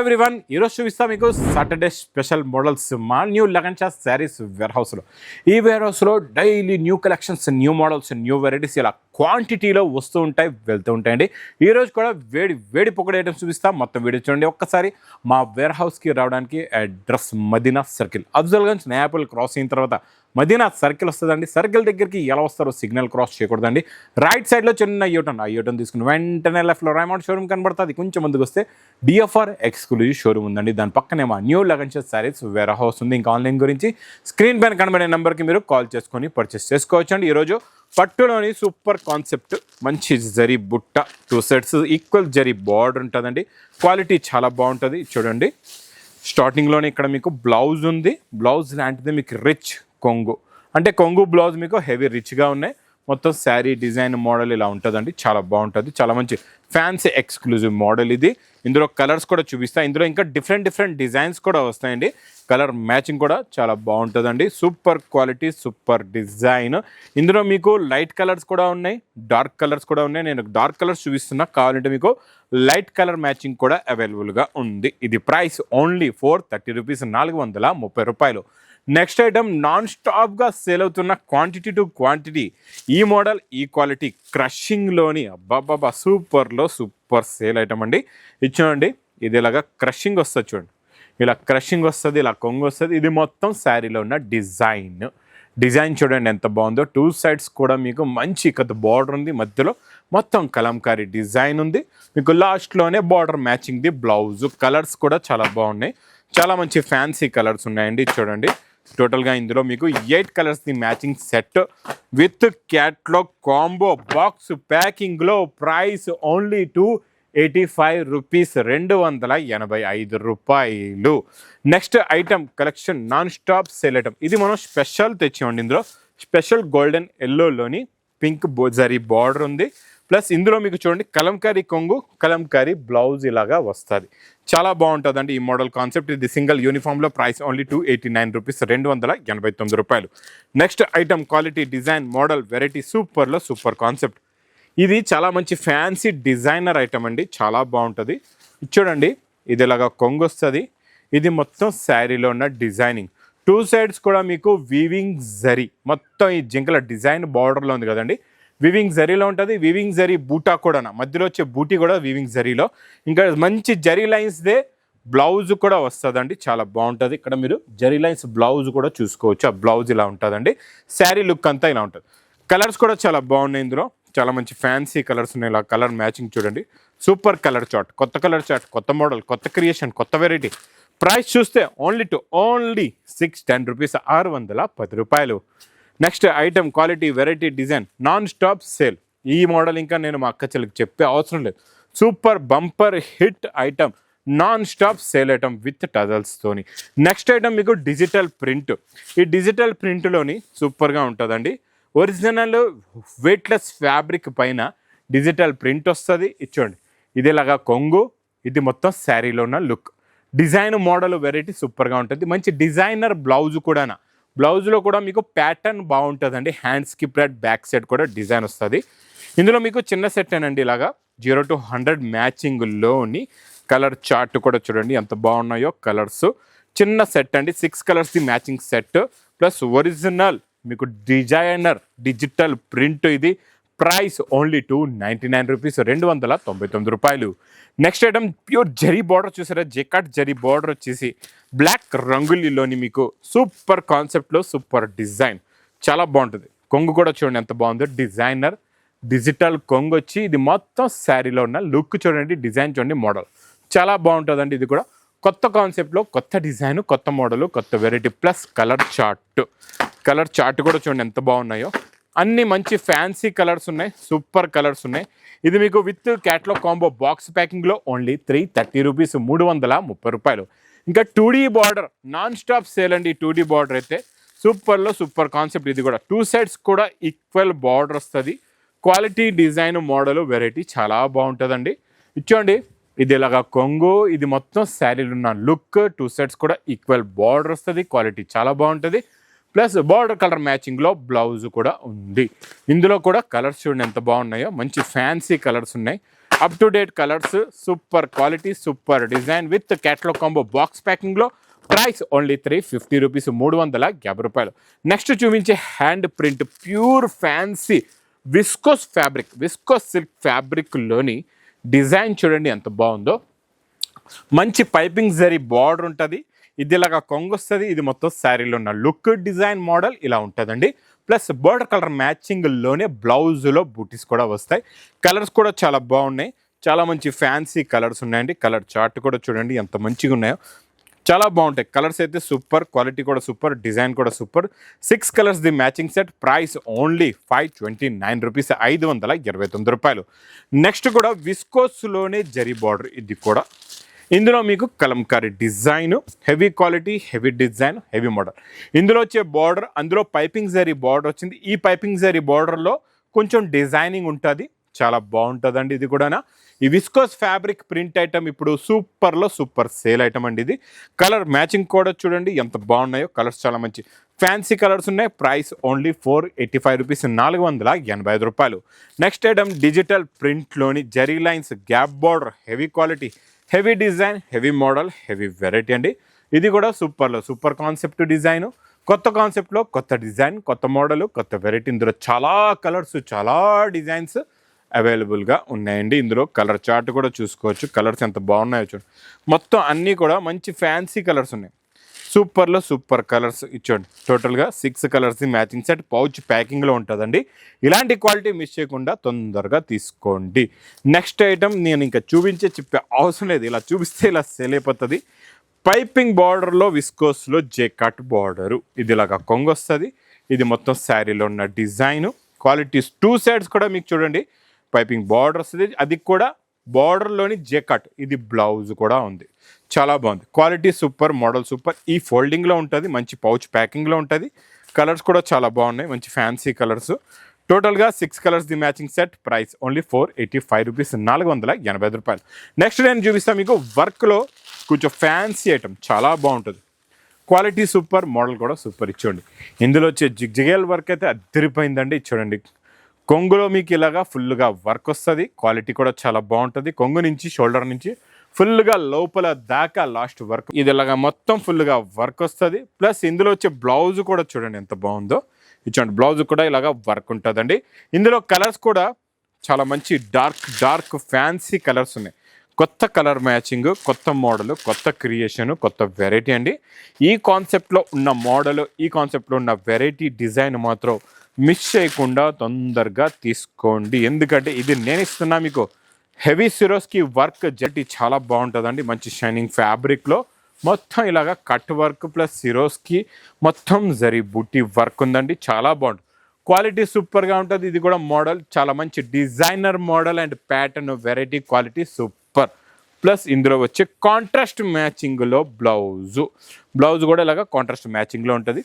Everyone ఈరోజు చూపిస్తా మీకు సాటర్డే స్పెషల్ మోడల్స్ మా న్యూ లగన్షా శారీస్ వేర్ హౌస్లో. ఈ వేర్ హౌస్లో daily new collections, new models, new varieties ఇలా క్వాంటిటీలో వస్తూ ఉంటాయి, వెళ్తూ ఉంటాయండి. ఈరోజు కూడా వేడి పొగడి ఐటమ్స్ చూపిస్తా. మొత్తం వీడియో చూడండి. ఒక్కసారి మా వేర్ హౌస్కి రావడానికి address Madina circle, Afzalgunj Nayapul cross అయిన తర్వాత మదీనా సర్కిల్ వస్తుందండి. సర్కిల్ దగ్గరికి ఎలా వస్తారో సిగ్నల్ క్రాస్ చేయకూడదండి. రైట్ సైడ్లో చిన్న యూటర్న్, ఆ యూటర్న్ తీసుకుని వెంటనే లెఫ్ట్లో రైమౌంట్ షోరూమ్ కనబడుతుంది. కొంచెం ముందుకు వస్తే డిఎఫ్ఆర్ ఎక్స్క్లూజివ్ షోరూమ్ ఉందండి. దాని పక్కనే మా new Laganshah saris ware house ఉంది. ఇంకా ఆన్లైన్ గురించి స్క్రీన్ పైన కనబడే నెంబర్కి మీరు కాల్ చేసుకొని పర్చేస్ చేసుకోవచ్చు అండి. ఈరోజు పట్టులోని సూపర్ కాన్సెప్ట్, మంచి జరీ బుట్ట, 2 sets ఈక్వల్ జరీ బార్డర్ ఉంటుందండి. క్వాలిటీ చాలా బాగుంటుంది. చూడండి, స్టార్టింగ్లోనే ఇక్కడ మీకు బ్లౌజ్ ఉంది. బ్లౌజ్ లాంటిది మీకు రిచ్ కొంగు, అంటే కొంగు బ్లౌజ్ మీకు హెవీ రిచ్గా ఉన్నాయి. మొత్తం శారీ డిజైన్ మోడల్ ఇలా ఉంటుందండి. చాలా బాగుంటుంది. చాలా మంచి ఫ్యాన్సీ ఎక్స్క్లూజివ్ మోడల్ ఇది. ఇందులో కలర్స్ కూడా చూపిస్తాయి. ఇందులో ఇంకా డిఫరెంట్ డిజైన్స్ కూడా వస్తాయండి. కలర్ మ్యాచింగ్ కూడా చాలా బాగుంటుందండి. Super quality, super design. ఇందులో మీకు లైట్ కలర్స్ కూడా ఉన్నాయి, డార్క్ కలర్స్ కూడా ఉన్నాయి. నేను డార్క్ కలర్స్ చూపిస్తున్నా, కావాలంటే మీకు లైట్ కలర్ మ్యాచింగ్ కూడా అవైలబుల్గా ఉంది. ఇది ప్రైస్ ఓన్లీ 430 రూపీస్, 430 రూపాయలు. నెక్స్ట్ ఐటమ్ నాన్ స్టాప్గా సేల్ అవుతున్న క్వాంటిటీ టు క్వాంటిటీ. ఈ మోడల్, ఈ క్వాలిటీ క్రషింగ్లోని అబ్బాబాబా సూపర్లో సూపర్ సేల్ ఐటమ్ అండి. ఇది చూడండి, ఇది ఇలాగా క్రషింగ్ వస్తుంది. చూడండి, ఇలా క్రషింగ్ వస్తుంది, ఇలా కొంగు వస్తుంది. ఇది మొత్తం శారీలో ఉన్న డిజైన్ చూడండి ఎంత బాగుందో. 2 sides కూడా మీకు మంచి కథ బార్డర్ ఉంది. మధ్యలో మొత్తం కలంకారీ డిజైన్ ఉంది. మీకు లాస్ట్లోనే బార్డర్ మ్యాచింగ్ది బ్లౌజ్. కలర్స్ కూడా చాలా బాగున్నాయి. చాలా మంచి ఫ్యాన్సీ కలర్స్ ఉన్నాయండి. చూడండి, టోటల్గా ఇందులో మీకు 8 కలర్స్ది matching set with catalogue combo box ప్యాకింగ్లో. ప్రైస్ ఓన్లీ 285 రూపీస్, 285 రూపాయలు. Next item collection non stop sale item. ఇది మనం స్పెషల్ తెచ్చామండి. ఇందులో స్పెషల్ గోల్డెన్ ఎల్లోలోని పింక్ జరీ బార్డర్ ఉంది. ప్లస్ ఇందులో మీకు చూడండి కలంకారీ కొంగు, కలంకారీ బ్లౌజ్ ఇలాగా వస్తుంది. చాలా బాగుంటుందండి ఈ మోడల్ కాన్సెప్ట్. ఇది సింగిల్ యూనిఫామ్లో. ప్రైస్ ఓన్లీ 289 రూపీస్, 289 రూపాయలు. Next item quality, design, model, variety సూపర్లో సూపర్ కాన్సెప్ట్. ఇది చాలా మంచి ఫ్యాన్సీ డిజైనర్ ఐటమ్ అండి. చాలా బాగుంటుంది. చూడండి, ఇది ఇలాగా కొంగు వస్తుంది. ఇది మొత్తం శారీలో ఉన్న డిజైనింగ్. 2 sides కూడా మీకు వీవింగ్ జరీ, మొత్తం ఈ జింకల డిజైన్ బార్డర్లో ఉంది కదండి. వీవింగ్ జరీలో ఉంటుంది. వీవింగ్ జరీ బూటా కూడా, మధ్యలో వచ్చే బూటీ కూడా వీవింగ్ జరీలో. ఇంకా మంచి జరీ లైన్స్దే బ్లౌజ్ కూడా వస్తుందండి. చాలా బాగుంటుంది. ఇక్కడ మీరు జరీ లైన్స్ బ్లౌజ్ కూడా చూసుకోవచ్చు. ఆ బ్లౌజ్ ఇలా ఉంటుందండి. శారీ లుక్ అంతా ఇలా ఉంటుంది. కలర్స్ కూడా చాలా బాగున్నాయి. ఇందులో చాలా మంచి ఫ్యాన్సీ కలర్స్ ఉన్నాయి. ఇలా కలర్ మ్యాచింగ్ చూడండి. సూపర్ కలర్ చార్ట్, కొత్త కలర్ చార్ట్, కొత్త మోడల్, కొత్త క్రియేషన్, కొత్త వెరైటీ. ప్రైస్ చూస్తే ఓన్లీ 610 రూపీస్, 610 రూపాయలు. Next item quality, variety, design, non stop sale. ఈ మోడల్ ఇంకా నేను మా అక్క చెల్లికి చెప్పే అవసరం లేదు. Super bumper hit item, non stop sale item with టజల్స్తోని. నెక్స్ట్ ఐటమ్ మీకు డిజిటల్ ప్రింట్. ఈ డిజిటల్ ప్రింట్లోని సూపర్గా ఉంటుందండి. ఒరిజినల్ వెయిట్లెస్ ఫ్యాబ్రిక్ పైన డిజిటల్ ప్రింట్ వస్తుంది. ఇచ్చోండి, ఇది ఇలాగా కొంగు. ఇది మొత్తం శారీలో ఉన్న లుక్. డిజైన్, మోడల్, వెరైటీ సూపర్గా ఉంటుంది. మంచి డిజైనర్ బ్లౌజ్ కూడా. బ్లౌజ్లో కూడా మీకు ప్యాటర్న్ బాగుంటుందండి. హ్యాండ్ స్కిప్రెడ్ బ్యాక్ సైడ్ కూడా డిజైన్ వస్తుంది. ఇందులో మీకు చిన్న సెట్ ఏనండి. ఇలాగా 0 to 100 మ్యాచింగ్లోని కలర్ చార్ట్ కూడా చూడండి ఎంత బాగున్నాయో కలర్స్. చిన్న సెట్ అండి. 6 కలర్స్ది మ్యాచింగ్ సెట్ ప్లస్ ఒరిజినల్ మీకు డిజైనర్ డిజిటల్ ప్రింట్. ఇది ప్రైస్ ఓన్లీ 299 రూపీస్, 299 రూపాయలు. Next item pure zari border చూసారా. జెకాట్ జరీ బార్డర్ వచ్చేసి బ్లాక్ రంగులీలోని మీకు సూపర్ కాన్సెప్ట్లో సూపర్ డిజైన్. చాలా బాగుంటుంది. కొంగు కూడా చూడండి ఎంత బాగుందో. డిజైనర్ డిజిటల్ కొంగు వచ్చి ఇది మొత్తం శారీలో ఉన్న లుక్ చూడండి. డిజైన్ చూడండి, మోడల్ చాలా బాగుంటుందండి. ఇది కూడా కొత్త కాన్సెప్ట్లో కొత్త డిజైన్, కొత్త మోడల్, కొత్త వెరైటీ ప్లస్ కలర్ చార్ట్ కూడా చూడండి ఎంత బాగున్నాయో. అన్ని మంచి ఫ్యాన్సీ కలర్స్ ఉన్నాయి, సూపర్ కలర్స్ ఉన్నాయి. ఇది మీకు విత్ క్యాట్లాగ్ కాంబో బాక్స్ ప్యాకింగ్లో ఓన్లీ 330 రూపీస్, 330 రూపాయలు. ఇంకా 2D border non stop sale అండి. 2D బార్డర్ అయితే సూపర్లో సూపర్ కాన్సెప్ట్. ఇది కూడా 2 sides కూడా ఈక్వల్ బార్డర్ వస్తుంది. క్వాలిటీ, డిజైన్, మోడల్, వెరైటీ చాలా బాగుంటుందండి. ఇచ్చోండి, ఇది ఇలాగా కొంగు. ఇది మొత్తం శారీలో ఉన్న లుక్. 2 sides కూడా ఈక్వల్ బార్డర్ వస్తుంది. క్వాలిటీ చాలా బాగుంటుంది. ప్లస్ బార్డర్ కలర్ మ్యాచింగ్లో బ్లౌజ్ కూడా ఉంది. ఇందులో కూడా కలర్స్ చూడండి ఎంత బాగున్నాయో. మంచి ఫ్యాన్సీ కలర్స్ ఉన్నాయి. Up to date colours, super quality, super design with catalogue combo box ప్యాకింగ్లో. ప్రైస్ ఓన్లీ 350 రూపీస్, 350 రూపాయలు. నెక్స్ట్ చూపించే hand print pure fancy viscose fabric, viscose silk ఫ్యాబ్రిక్లోని డిజైన్ చూడండి ఎంత బాగుందో. మంచి పైపింగ్ జరీ బార్డర్ ఉంటుంది. ఇది ఇలాగా కొంగు వస్తుంది. ఇది మొత్తం శారీలో ఉన్న లుక్, డిజైన్, మోడల్ ఇలా ఉంటుందండి. ప్లస్ బోర్డర్ కలర్ మ్యాచింగ్లోనే బ్లౌజ్లో బూటీస్ కూడా వస్తాయి. కలర్స్ కూడా చాలా బాగున్నాయి. చాలా మంచి ఫ్యాన్సీ కలర్స్ ఉన్నాయండి. కలర్ చార్ట్ కూడా చూడండి ఎంత మంచిగా ఉన్నాయో. చాలా బాగుంటాయి కలర్స్ అయితే. సూపర్ క్వాలిటీ కూడా సూపర్, డిజైన్ కూడా super. 6 colours the matching set. Price only 529 rupees, 529 రూపాయలు. నెక్స్ట్ కూడా విస్కోస్లోనే జరీ బార్డర్. ఇది కూడా ఇందులో మీకు Kalamkari design, heavy quality, heavy design, heavy model. ఇందులో వచ్చే బార్డర్, అందులో పైపింగ్ జరీ బార్డర్ వచ్చింది. ఈ పైపింగ్ జరీ బార్డర్లో కొంచెం డిజైనింగ్ ఉంటుంది. చాలా బాగుంటుందండి ఇది కూడా. ఈ విస్కోస్ ఫ్యాబ్రిక్ ప్రింట్ ఐటమ్ ఇప్పుడు సూపర్లో సూపర్ సేల్ ఐటమ్ అండి ఇది. కలర్ మ్యాచింగ్ కూడా చూడండి ఎంత బాగున్నాయో. కలర్స్ చాలా మంచి ఫ్యాన్సీ కలర్స్ ఉన్నాయి. ప్రైస్ ఓన్లీ 485 రూపీస్, 485 రూపాయలు. నెక్స్ట్ ఐటమ్ డిజిటల్ ప్రింట్లోని zari lines, gap border, heavy quality, heavy design, heavy model, heavy variety అండి. ఇది కూడా సూపర్లో సూపర్ కాన్సెప్ట్ డిజైను. కొత్త కాన్సెప్ట్లో కొత్త డిజైన్, కొత్త మోడల్, కొత్త వెరైటీ. ఇందులో చాలా కలర్స్, చాలా డిజైన్స్ అవైలబుల్గా ఉన్నాయండి. ఇందులో కలర్ చార్ట్ కూడా చూసుకోవచ్చు. కలర్స్ ఎంత బాగున్నాయో చూడండి. మొత్తం అన్నీ కూడా మంచి ఫ్యాన్సీ కలర్స్ ఉన్నాయి. సూపర్లో సూపర్ కలర్స్ ఇచ్చోండి. టోటల్గా 6 కలర్స్ మ్యాచింగ్ సెట్ పౌచ్ ప్యాకింగ్లో ఉంటుందండి. ఇలాంటి క్వాలిటీ మిస్ చేయకుండా తొందరగా తీసుకోండి. నెక్స్ట్ ఐటమ్ నేను ఇంకా చెప్పే అవసరం లేదు. ఇలా చూపిస్తే ఇలా సేల్ అయిపోతుంది. పైపింగ్ బార్డర్లో విస్కోస్లో జేకాట్ బార్డరు. ఇది ఇలాగా కొంగు వస్తుంది. ఇది మొత్తం శారీలో ఉన్న డిజైను. క్వాలిటీస్ 2 సైడ్స్ కూడా మీకు చూడండి పైపింగ్ బార్డర్ వస్తుంది. అది కూడా బార్డర్లోని జేకాట్. ఇది బ్లౌజ్ కూడా ఉంది. చాలా బాగుంది. Quality super, model super. ఈ ఫోల్డింగ్లో ఉంటుంది. మంచి పౌచ్ ప్యాకింగ్లో ఉంటుంది. కలర్స్ కూడా చాలా బాగున్నాయి. మంచి ఫ్యాన్సీ కలర్స్. టోటల్గా 6 colours the matching set. Price only 485 rupees, 485 రూపాయలు. నెక్స్ట్ నేను చూపిస్తాను మీకు వర్క్లో కొంచెం ఫ్యాన్సీ ఐటమ్. చాలా బాగుంటుంది. క్వాలిటీ సూపర్, మోడల్ కూడా సూపర్. ఇచ్చోండి ఇందులో వచ్చే జిగ్జిగేల్ వర్క్ అయితే అద్దరిపోయిందండి. చూడండి కొంగులో మీకు ఇలాగా ఫుల్గా వర్క్ వస్తుంది. క్వాలిటీ కూడా చాలా బాగుంటుంది. కొంగు నుంచి షోల్డర్ నుంచి ఫుల్గా లోపల దాకా లాస్ట్ వర్క్. ఇది ఇలాగా మొత్తం ఫుల్గా వర్క్ వస్తుంది. ప్లస్ ఇందులో వచ్చే బ్లౌజ్ కూడా చూడండి ఎంత బాగుందో. ఇచ్చండి బ్లౌజ్ కూడా ఇలాగా వర్క్ ఉంటుందండి. ఇందులో కలర్స్ కూడా చాలా మంచి డార్క్ ఫ్యాన్సీ కలర్స్ ఉన్నాయి. కొత్త కలర్ మ్యాచింగ్, కొత్త మోడల్, కొత్త క్రియేషన్, కొత్త వెరైటీ అండి. ఈ కాన్సెప్ట్లో ఉన్న మోడల్, ఈ కాన్సెప్ట్లో ఉన్న వెరైటీ డిజైన్ మాత్రం మిస్ చేయకుండా తొందరగా తీసుకోండి. ఎందుకంటే ఇది నేను ఇస్తున్నా మీకు హెవీ సిరోస్కి వర్క్ జట్టి చాలా బాగుంటుందండి. మంచి షైనింగ్ ఫ్యాబ్రిక్లో మొత్తం ఇలాగా కట్ వర్క్ ప్లస్ సిరోస్కి మొత్తం జరీ బూటీ వర్క్ ఉందండి. చాలా బాగుంటుంది. క్వాలిటీ సూపర్గా ఉంటుంది. ఇది కూడా మోడల్ చాలా మంచి designer model and pattern variety. Quality super. Plus ఇందులో వచ్చే కాంట్రాస్ట్ మ్యాచింగ్లో బ్లౌజ్ కూడా ఇలాగా కాంట్రాస్ట్ మ్యాచింగ్లో ఉంటుంది.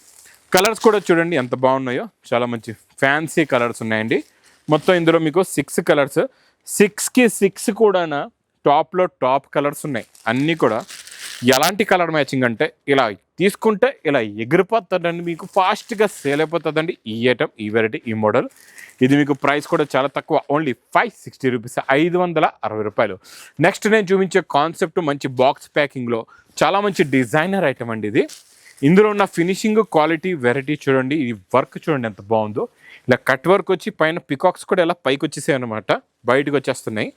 కలర్స్ కూడా చూడండి ఎంత బాగున్నాయో. చాలా మంచి ఫ్యాన్సీ కలర్స్ ఉన్నాయండి. మొత్తం ఇందులో మీకు 6 కలర్స్. 6కి 6 కూడా టాప్లో టాప్ కలర్స్ ఉన్నాయి. అన్నీ కూడా ఎలాంటి కలర్ మ్యాచింగ్ అంటే ఇలా తీసుకుంటే ఇలా ఎగిరిపోతుందండి. మీకు ఫాస్ట్గా సేల్ అయిపోతుందండి ఈ ఐటమ్, ఈ వెరైటీ, ఈ మోడల్. ఇది మీకు ప్రైస్ కూడా చాలా తక్కువ. ఓన్లీ 560 రూపీస్, 560 రూపాయలు. నెక్స్ట్ నేను చూపించే కాన్సెప్ట్ మంచి బాక్స్ ప్యాకింగ్లో చాలా మంచి డిజైనర్ ఐటమ్ అండి ఇది. ఇందులో ఉన్న ఫినిషింగ్, క్వాలిటీ, వెరైటీ చూడండి. ఈ వర్క్ చూడండి ఎంత బాగుందో. ఇలా కట్ వర్క్ వచ్చి పైన పికాక్స్ కూడా ఇలా పైకి వచ్చేసాయి అనమాట, బయటకు వచ్చేస్తున్నాయి.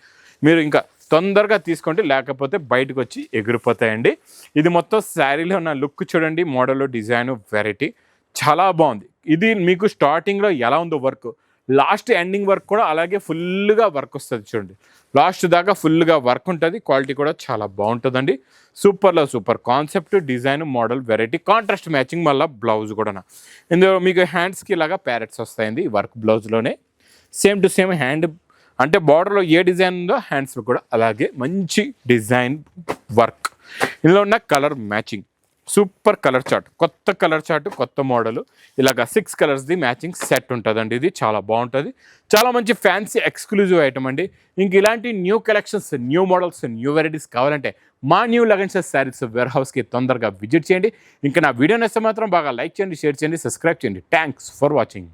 మీరు ఇంకా తొందరగా తీసుకోండి, లేకపోతే బయటకు వచ్చి ఎగిరిపోతాయండి. ఇది మొత్తం శారీలో ఉన్న లుక్ చూడండి. మోడల్, డిజైన్, వెరైటీ చాలా బాగుంది. ఇది మీకు స్టార్టింగ్లో ఎలా ఉందో వర్క్, లాస్ట్ ఎండింగ్ వర్క్ కూడా అలాగే ఫుల్గా వర్క్ వస్తుంది చూడండి. లాస్ట్ దాకా ఫుల్గా వర్క్ ఉంటుంది. క్వాలిటీ కూడా చాలా బాగుంటుందండి. సూపర్లో super concept, design, model, variety, contrast matching, మళ్ళీ బ్లౌజ్ కూడా. ఇందులో మీకు హ్యాండ్స్కి ఇలాగా ప్యారెట్స్ వస్తాయండి ఈ వర్క్ బ్లౌజ్లోనే. సేమ్ టు సేమ్ హ్యాండ్ అంటే బార్డర్లో ఏ డిజైన్ ఉందో హ్యాండ్స్లో కూడా అలాగే మంచి డిజైన్ వర్క్. ఇందులో ఉన్న colour matching super colour chart, కొత్త కలర్ చార్ట్, కొత్త మోడల్. ఇలాగ 6 కలర్స్ది మ్యాచింగ్ సెట్ ఉంటుందండి. ఇది చాలా బాగుంటుంది. చాలా మంచి ఫ్యాన్సీ ఎక్స్క్లూజివ్ ఐటమ్ అండి. ఇంక ఇలాంటి new collections, new models, new varieties కావాలంటే మా న్యూ లగన్స్ శారీస్ వేర్ హౌస్కి తొందరగా విజిట్ చేయండి. ఇంకా నా వీడియో నచ్చితే మాత్రం బాగా లైక్ చేయండి, షేర్ చేయండి, సబ్స్క్రైబ్ చేయండి. Thanks for watching.